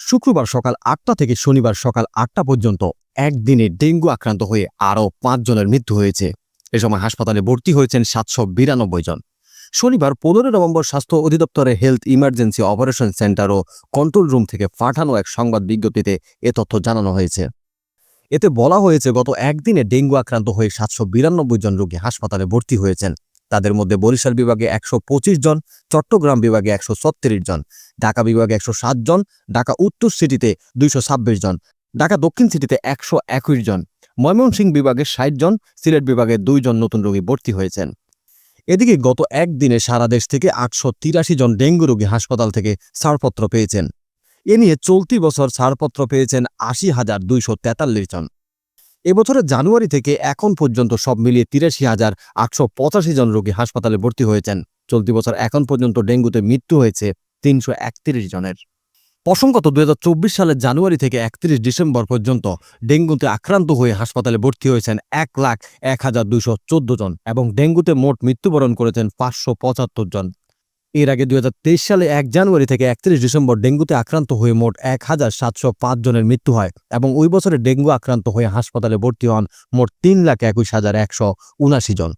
শুক্রবার সকাল ৮টা থেকে শনিবার সকাল ৮টা পর্যন্ত একদিনে ডেঙ্গু আক্রান্ত হয়ে আরও ৫ জনের মৃত্যু হয়েছে। এ সময় হাসপাতালে ভর্তি হয়েছেন ৭৯২ জন। শনিবার ১৫ নভেম্বর স্বাস্থ্য অধিদপ্তরের হেলথ ইমার্জেন্সি অপারেশন সেন্টার ও কন্ট্রোল রুম থেকে পাঠানো এক সংবাদ বিজ্ঞপ্তিতে এ তথ্য জানানো হয়েছে। এতে বলা হয়েছে, গত একদিনে ডেঙ্গু আক্রান্ত হয়ে ৭৯২ জন রোগী হাসপাতালে ভর্তি হয়েছেন। তাদের মধ্যে বরিশাল বিভাগে ১২৫ জন, চট্টগ্রাম বিভাগে ১৩৬ জন, ঢাকা বিভাগে ১০৭ জন, ঢাকা উত্তর সিটিতে ২২৬ জন, ঢাকা দক্ষিণ সিটিতে ১২১ জন, ময়মনসিংহ বিভাগে ৬০ জন, সিলেট বিভাগে ২ জন নতুন রোগী ভর্তি হয়েছেন। এদিকে গত একদিনে সারা দেশ থেকে ৮৮৩ জন ডেঙ্গু রোগী হাসপাতাল থেকে ছাড়পত্র পেয়েছেন। এ নিয়ে চলতি বছর ছাড়পত্র পেয়েছেন ৮০,২৪৩ জন। এবছরের জানুয়ারি থেকে এখন পর্যন্ত সব মিলিয়ে ৮৩,৮৮৫ জন রোগী হাসপাতালে ভর্তি হয়েছেন। চলতি বছর এখন পর্যন্ত ডেঙ্গুতে মৃত্যু হয়েছে ৩৩১ জনের। প্রসঙ্গত, ২০২৪ সালের জানুয়ারি থেকে ৩১ ডিসেম্বর পর্যন্ত ডেঙ্গুতে আক্রান্ত হয়ে হাসপাতালে ভর্তি হয়েছেন ১,০১,২১৪ জন এবং ডেঙ্গুতে মোট মৃত্যুবরণ করেছেন ৫৭৫ জন। এর আগে ২০২৩ সালে ১ জানুয়ারি থেকে ৩১ ডিসেম্বর ডেঙ্গুতে আক্রান্ত হয়ে মোট ১,৭০৫ জনের মৃত্যু হয় এবং ওই বছরে ডেঙ্গু আক্রান্ত হয়ে হাসপাতালে ভর্তি হন মোট ৩,২১,১৭৯ জন।